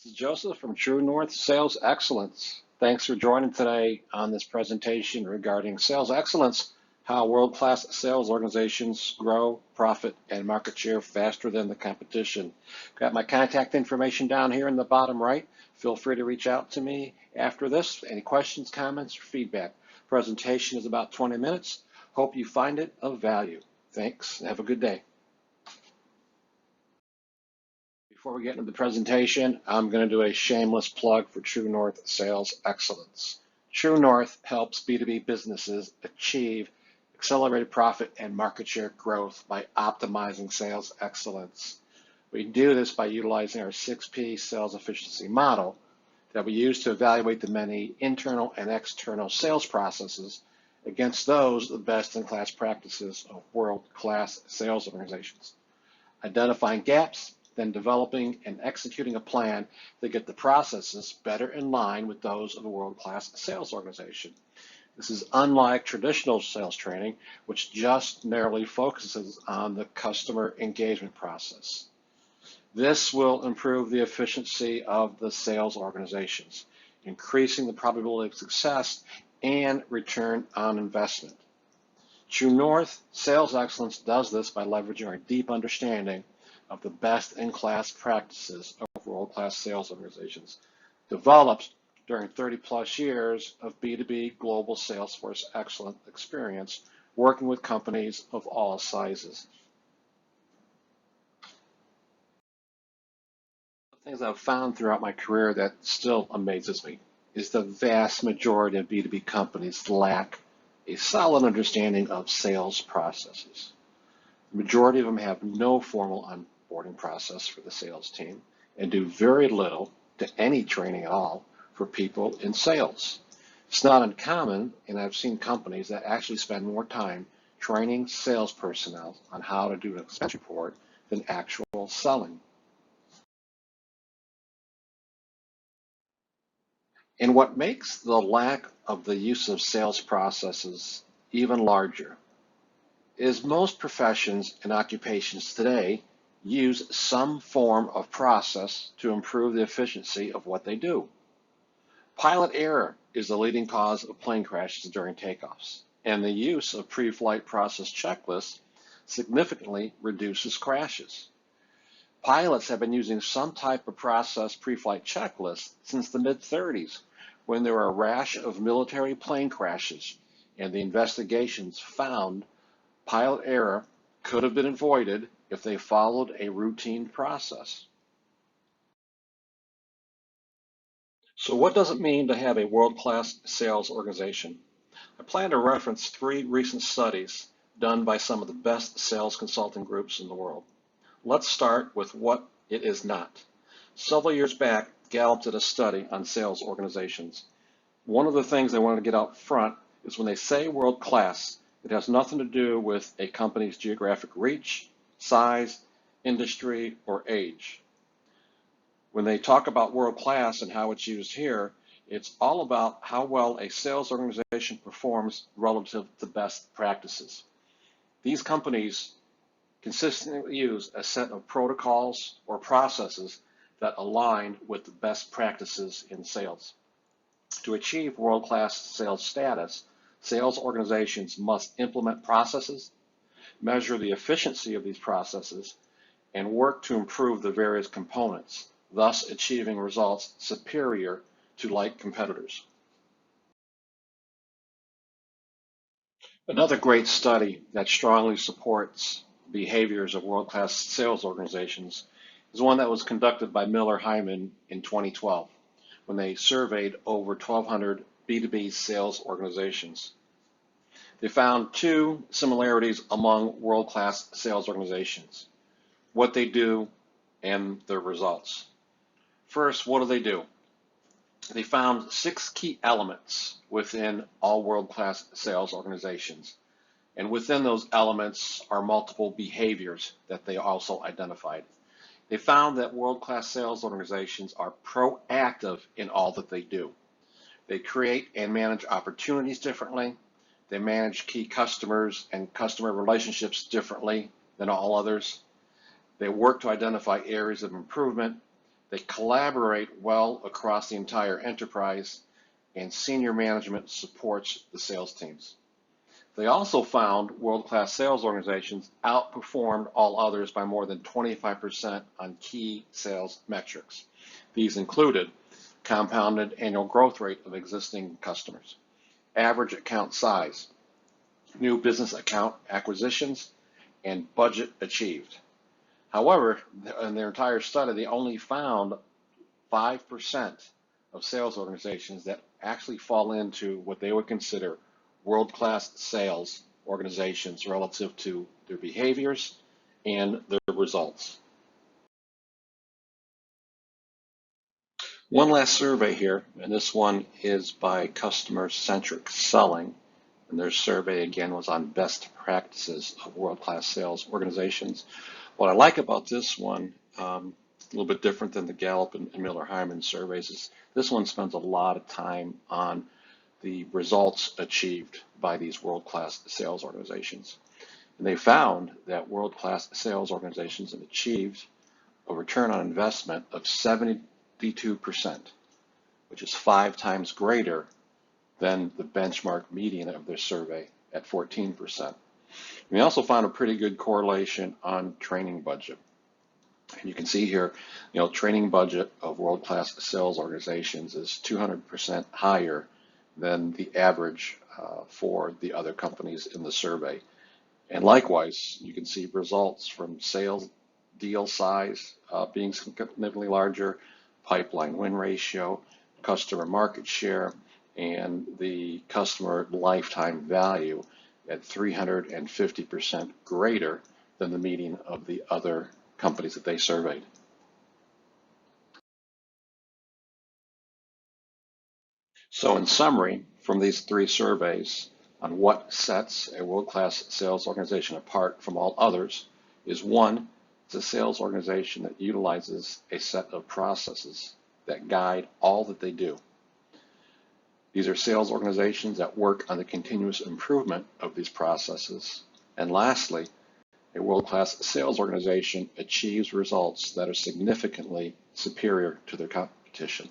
This is Joseph from True North Sales Excellence. Thanks for joining today on this presentation regarding sales excellence, how world-class sales organizations grow, profit, and market share faster than the competition. Got my contact information down here in the bottom right. Feel free to reach out to me after this. Any questions, comments, or feedback. Presentation is about 20 minutes. Hope you find it of value. Thanks, and have a good day. Before we get into the presentation, I'm going to do a shameless plug for True North Sales Excellence. True North helps B2B businesses achieve accelerated profit and market share growth by optimizing sales excellence. We do this by utilizing our 6P sales efficiency model that we use to evaluate the many internal and external sales processes against those of the best-in-class practices of world-class sales organizations. Identifying gaps, then developing and executing a plan to get the processes better in line with those of a world-class sales organization. This is unlike traditional sales training, which just narrowly focuses on the customer engagement process. This will improve the efficiency of the sales organizations, increasing the probability of success and return on investment. True North Sales Excellence does this by leveraging our deep understanding of the best-in-class practices of world-class sales organizations, developed during 30-plus years of B2B global Salesforce excellent experience, working with companies of all sizes. The things I've found throughout my career that still amazes me is the vast majority of B2B companies lack a solid understanding of sales processes. The majority of them have no formal onboarding process for the sales team and do very little to any training at all for people in sales. It's not uncommon, and I've seen companies that actually spend more time training sales personnel on how to do an expense report than actual selling. And what makes the lack of the use of sales processes even larger is most professions and occupations today use some form of process to improve the efficiency of what they do. Pilot error is the leading cause of plane crashes during takeoffs, and the use of pre-flight process checklists significantly reduces crashes. Pilots have been using some type of process pre-flight checklist since the mid-30s, when there were a rash of military plane crashes, and the investigations found pilot error could have been avoided if they followed a routine process. So what does it mean to have a world-class sales organization? I plan to reference 3 recent studies done by some of the best sales consulting groups in the world. Let's start with what it is not. Several years back, Gallup did a study on sales organizations. One of the things they wanted to get out front is when they say world-class, it has nothing to do with a company's geographic reach, size, industry, or age. When they talk about world-class and how it's used here, it's all about how well a sales organization performs relative to best practices. These companies consistently use a set of protocols or processes that align with the best practices in sales. To achieve world-class sales status, sales organizations must implement processes, measure the efficiency of these processes, and work to improve the various components, thus achieving results superior to like competitors. Another great study that strongly supports behaviors of world-class sales organizations is one that was conducted by Miller Hyman in 2012, when they surveyed over 1,200 B2B sales organizations. They found 2 similarities among world-class sales organizations: what they do and their results. First, what do? They found 6 key elements within all world-class sales organizations. And within those elements are multiple behaviors that they also identified. They found that world-class sales organizations are proactive in all that they do. They create and manage opportunities differently. They manage key customers and customer relationships differently than all others. They work to identify areas of improvement, They collaborate well across the entire enterprise, and senior management supports the sales teams. They also found world-class sales organizations outperformed all others by more than 25% on key sales metrics. These included compounded annual growth rate of existing customers, average account size, new business account acquisitions, and budget achieved. However, in their entire study, they only found 5% of sales organizations that actually fall into what they would consider world-class sales organizations relative to their behaviors and their results. One last survey here, and this one is by Customer-Centric Selling, and their survey again was on best practices of world-class sales organizations. What I like about this one, a little bit different than the Gallup and Miller-Hyman surveys, is this one spends a lot of time on the results achieved by these world-class sales organizations. And they found that world-class sales organizations have achieved a return on investment of 72%, which is 5 times greater than the benchmark median of their survey at 14%. And we also found a pretty good correlation on training budget. And you can see here, training budget of world-class sales organizations is 200% higher than the average for the other companies in the survey. And likewise, you can see results from sales deal size being significantly larger, pipeline win ratio, customer market share, and the customer lifetime value at 350% greater than the median of the other companies that they surveyed. So in summary, from these 3 surveys on what sets a world-class sales organization apart from all others is 1, it's a sales organization that utilizes a set of processes that guide all that they do. These are sales organizations that work on the continuous improvement of these processes. And lastly, a world-class sales organization achieves results that are significantly superior to their competition.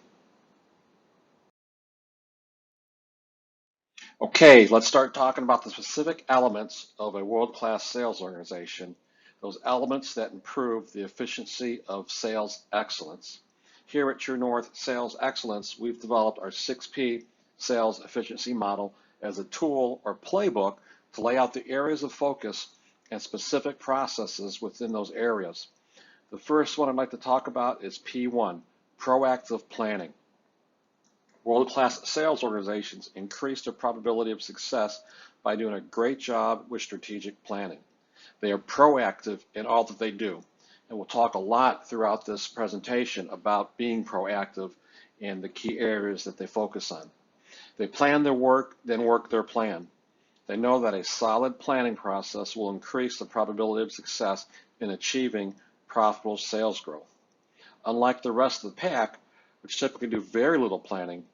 Okay, let's start talking about the specific elements of a world-class sales organization, those elements that improve the efficiency of sales excellence. Here at True North Sales Excellence, we've developed our 6P sales efficiency model as a tool or playbook to lay out the areas of focus and specific processes within those areas. The first one I'd like to talk about is P1, proactive planning. World-class sales organizations increase their probability of success by doing a great job with strategic planning. They are proactive in all that they do, and we'll talk a lot throughout this presentation about being proactive and the key areas that they focus on. They plan their work, then work their plan. They know that a solid planning process will increase the probability of success in achieving profitable sales growth. Unlike the rest of the pack, which typically do very little planning,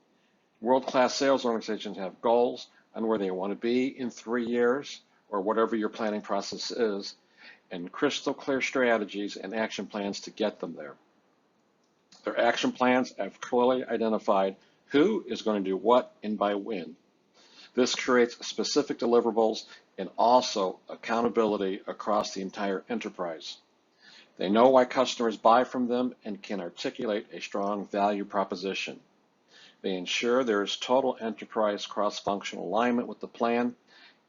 world-class sales organizations have goals on where they want to be in 3 years or whatever your planning process is, and crystal clear strategies and action plans to get them there. Their action plans have clearly identified who is going to do what and by when. This creates specific deliverables and also accountability across the entire enterprise. They know why customers buy from them and can articulate a strong value proposition. They ensure there is total enterprise cross-functional alignment with the plan,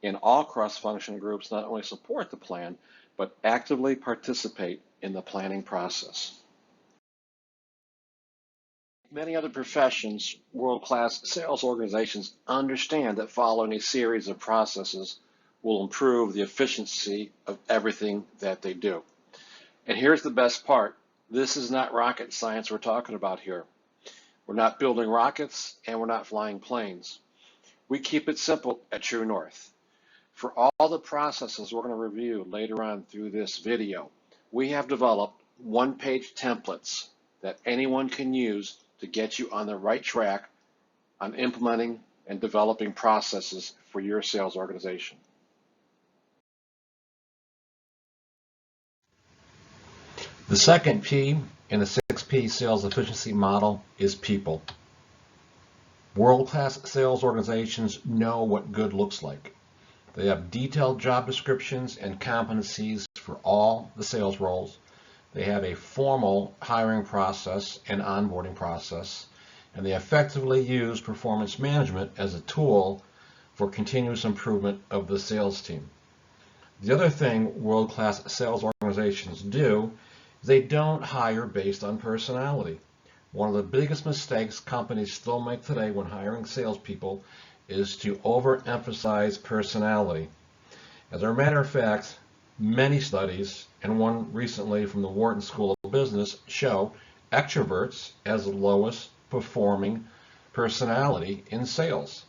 and all cross-functional groups not only support the plan, but actively participate in the planning process. Many other professions, world-class sales organizations understand that following a series of processes will improve the efficiency of everything that they do. And here's the best part. This is not rocket science we're talking about here. We're not building rockets and we're not flying planes. We keep it simple at True North. For all the processes we're going to review later on through this video, we have developed one-page templates that anyone can use to get you on the right track on implementing and developing processes for your sales organization. The second P in the 6P sales efficiency model is people. World-class sales organizations know what good looks like. They have detailed job descriptions and competencies for all the sales roles. They have a formal hiring process and onboarding process, and they effectively use performance management as a tool for continuous improvement of the sales team. The other thing world-class sales organizations do is they don't hire based on personality. One of the biggest mistakes companies still make today when hiring salespeople is to overemphasize personality. As a matter of fact, many studies, and one recently from the Wharton School of Business, show extroverts as the lowest performing personality in sales.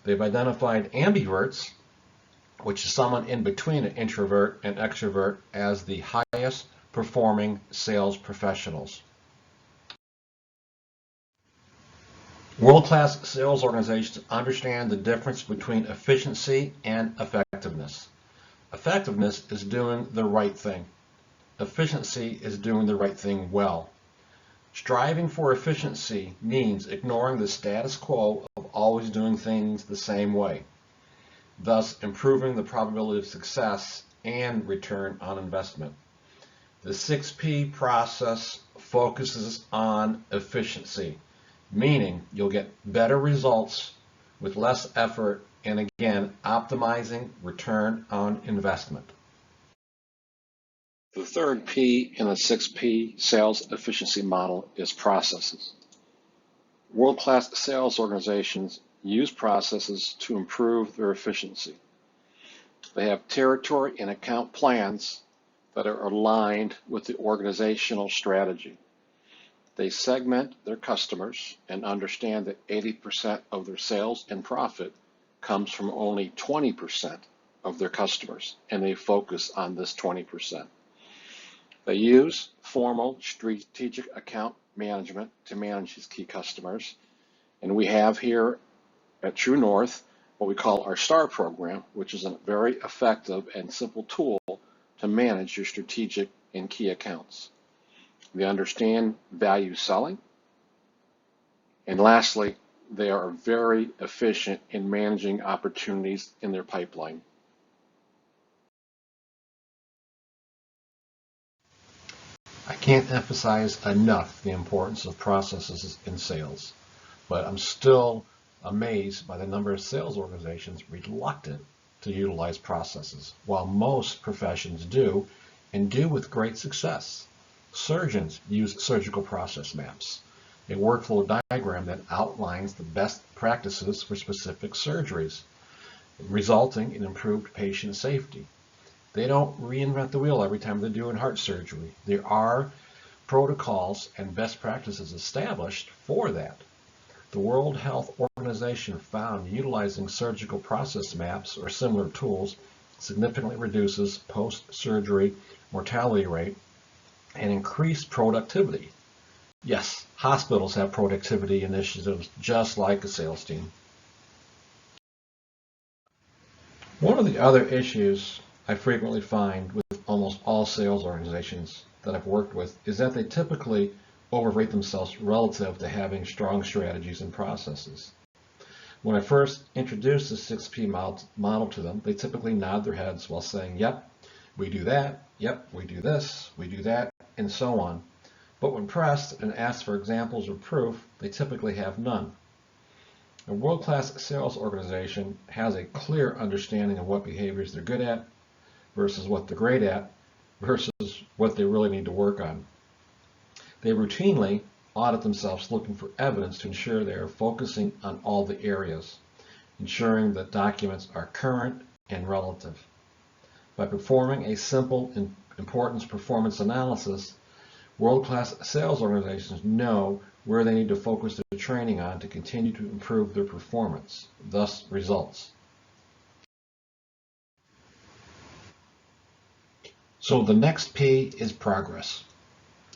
They've identified ambiverts, which is someone in between an introvert and extrovert, as the highest performing sales professionals. World-class sales organizations understand the difference between efficiency and effectiveness. Effectiveness is doing the right thing. Efficiency is doing the right thing well. Striving for efficiency means ignoring the status quo of always doing things the same way, thus improving the probability of success and return on investment. The 6P process focuses on efficiency, meaning you'll get better results with less effort and, again, optimizing return on investment. The third P in the 6P sales efficiency model is processes. World-class sales organizations use processes to improve their efficiency. They have territory and account plans that are aligned with the organizational strategy. They segment their customers and understand that 80% of their sales and profit comes from only 20% of their customers, and they focus on this 20%. They use formal strategic account management to manage these key customers, and we have here at True North what we call our STAR program, which is a very effective and simple tool to manage your strategic and key accounts. They understand value selling. And lastly, they are very efficient in managing opportunities in their pipeline. I can't emphasize enough the importance of processes in sales, but I'm still amazed by the number of sales organizations reluctant to utilize processes, while most professions do, and do with great success. Surgeons use surgical process maps, a workflow diagram that outlines the best practices for specific surgeries, resulting in improved patient safety. They don't reinvent the wheel every time they're doing heart surgery. There are protocols and best practices established for that. The World Health Organization found utilizing surgical process maps or similar tools significantly reduces post-surgery mortality rate and increased productivity. Yes, hospitals have productivity initiatives just like a sales team. One of the other issues I frequently find with almost all sales organizations that I've worked with is that they typically overrate themselves relative to having strong strategies and processes. When I first introduced the 6P model to them, they typically nod their heads while saying, yep, we do that, yep, we do this, we do that, and so on. But when pressed and asked for examples or proof, they typically have none. A world-class sales organization has a clear understanding of what behaviors they're good at versus what they're great at versus what they really need to work on. They routinely audit themselves looking for evidence to ensure they are focusing on all the areas, ensuring that documents are current and relative. By performing a simple importance performance analysis, world-class sales organizations know where they need to focus their training on to continue to improve their performance, thus results. So the next P is progress.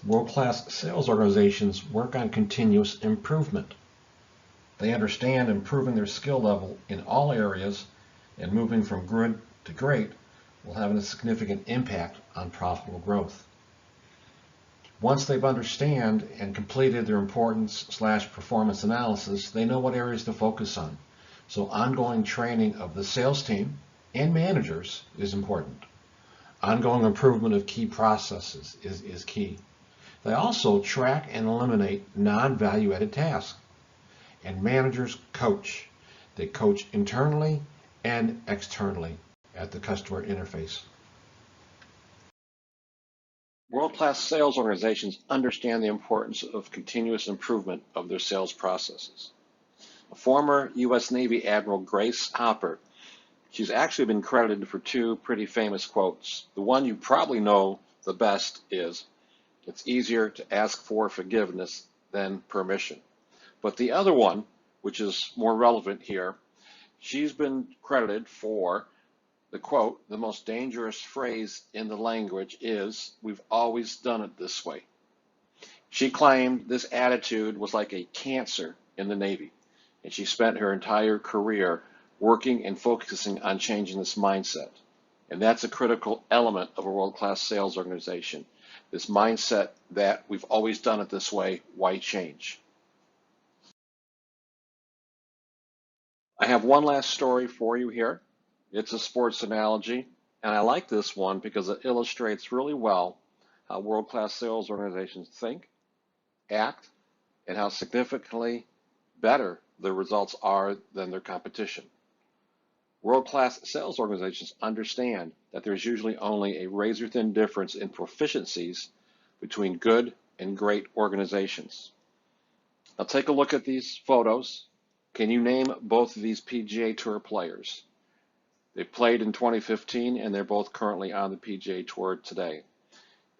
World-class sales organizations work on continuous improvement. They understand improving their skill level in all areas and moving from good to great will have a significant impact on profitable growth. Once they've understand and completed their importance/performance analysis, they know what areas to focus on. So ongoing training of the sales team and managers is important. Ongoing improvement of key processes is key. They also track and eliminate non-value added tasks. And managers coach. They coach internally and externally at the customer interface. World-class sales organizations understand the importance of continuous improvement of their sales processes. A former U.S. Navy Admiral Grace Hopper, she's actually been credited for two pretty famous quotes. The one you probably know the best is, "It's easier to ask for forgiveness than permission." But the other one, which is more relevant here, she's been credited for the quote, "The most dangerous phrase in the language is, 'We've always done it this way.'" She claimed this attitude was like a cancer in the Navy, and she spent her entire career working and focusing on changing this mindset. And that's a critical element of a world-class sales organization, this mindset that we've always done it this way, why change? I have one last story for you here. It's a sports analogy, and I like this one because it illustrates really well how world-class sales organizations think, act, and how significantly better their results are than their competition. World-class sales organizations understand that there's usually only a razor-thin difference in proficiencies between good and great organizations. Now take a look at these photos. Can you name both of these PGA Tour players? They played in 2015 and they're both currently on the PGA Tour today.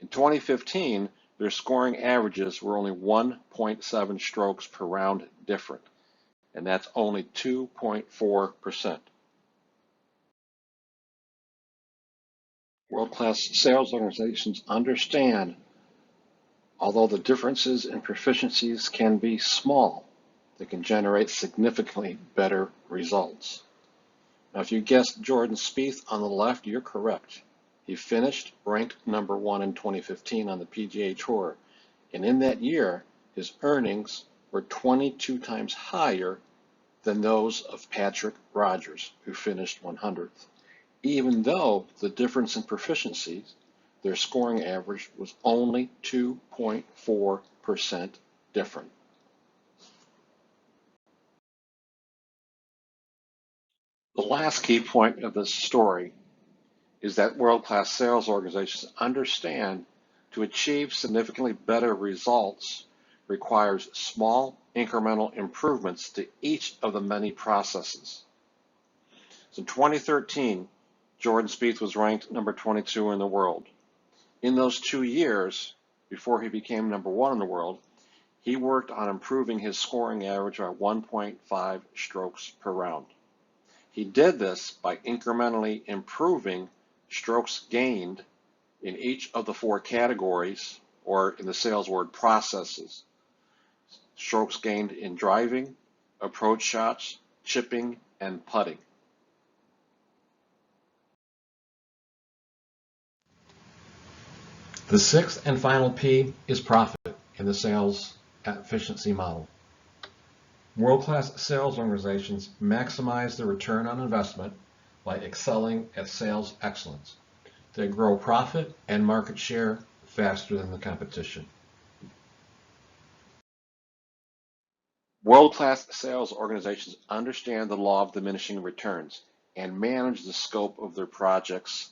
In 2015, their scoring averages were only 1.7 strokes per round different, and that's only 2.4%. World-class sales organizations understand, although the differences in proficiencies can be small, they can generate significantly better results. Now, if you guessed Jordan Spieth on the left, you're correct. He finished ranked number 1 in 2015 on the PGA Tour, and in that year, his earnings were 22 times higher than those of Patrick Rogers, who finished 100th. Even though the difference in proficiencies, their scoring average was only 2.4% different. The last key point of this story is that world-class sales organizations understand to achieve significantly better results requires small incremental improvements to each of the many processes. So in 2013, Jordan Spieth was ranked number 22 in the world. In those 2 years, before he became number 1 in the world, he worked on improving his scoring average by 1.5 strokes per round. He did this by incrementally improving strokes gained in each of the 4 categories, or in the sales word, processes. Strokes gained in driving, approach shots, chipping, and putting. The sixth and final P is profit in the sales efficiency model. World-class sales organizations maximize their return on investment by excelling at sales excellence. They grow profit and market share faster than the competition. World-class sales organizations understand the law of diminishing returns and manage the scope of their projects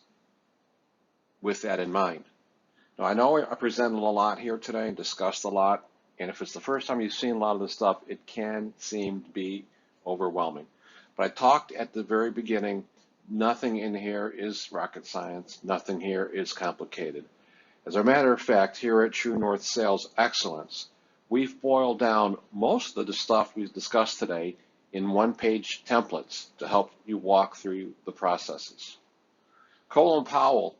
with that in mind. Now, I know I presented a lot here today and discussed a lot, and if it's the first time you've seen a lot of this stuff, it can seem to be overwhelming. But I talked at the very beginning, nothing in here is rocket science, nothing here is complicated. As a matter of fact, here at True North Sales Excellence, we've boiled down most of the stuff we've discussed today in one-page templates to help you walk through the processes. Colin Powell,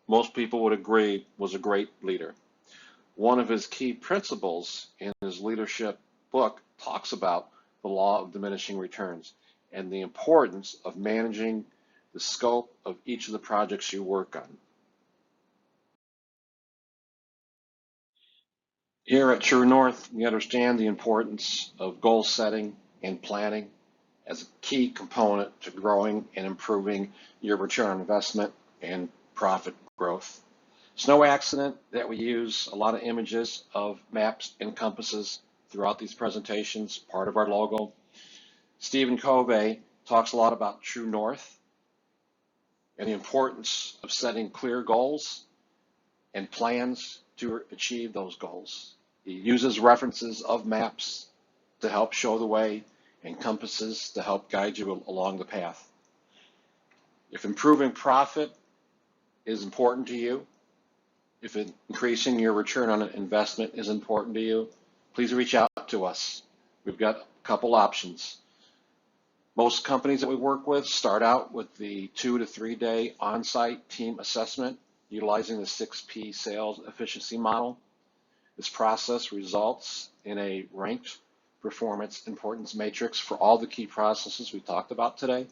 most people would agree, was a great leader. One of his key principles in his leadership book talks about the law of diminishing returns and the importance of managing the scope of each of the projects you work on. Here at True North, we understand the importance of goal setting and planning as a key component to growing and improving your return on investment and profit growth. It's no accident that we use a lot of images of maps and compasses throughout these presentations, part of our logo. Stephen Covey talks a lot about True North and the importance of setting clear goals and plans to achieve those goals. He uses references of maps to help show the way and compasses to help guide you along the path. If improving profit is important to you, if increasing your return on investment is important to you, please reach out to us. We've got a couple options. Most companies that we work with start out with the 2 to 3 day on-site team assessment utilizing the 6P sales efficiency model. This process results in a ranked performance importance matrix for all the key processes we talked about today,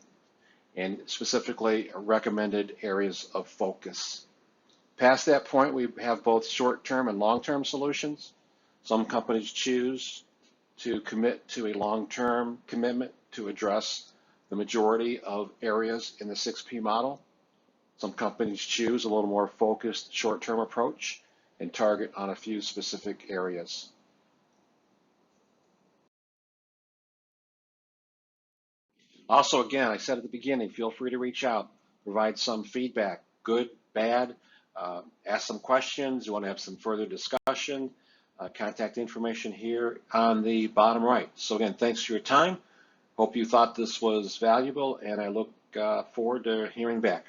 and specifically recommended areas of focus. Past that point, we have both short-term and long-term solutions. Some companies choose to commit to a long-term commitment to address the majority of areas in the 6P model. Some companies choose a little more focused short-term approach and target on a few specific areas. Also, again, I said at the beginning, feel free to reach out, provide some feedback, good, bad, ask some questions, you want to have some further discussion, contact information here on the bottom right. So again, thanks for your time. Hope you thought this was valuable, and I look forward to hearing back.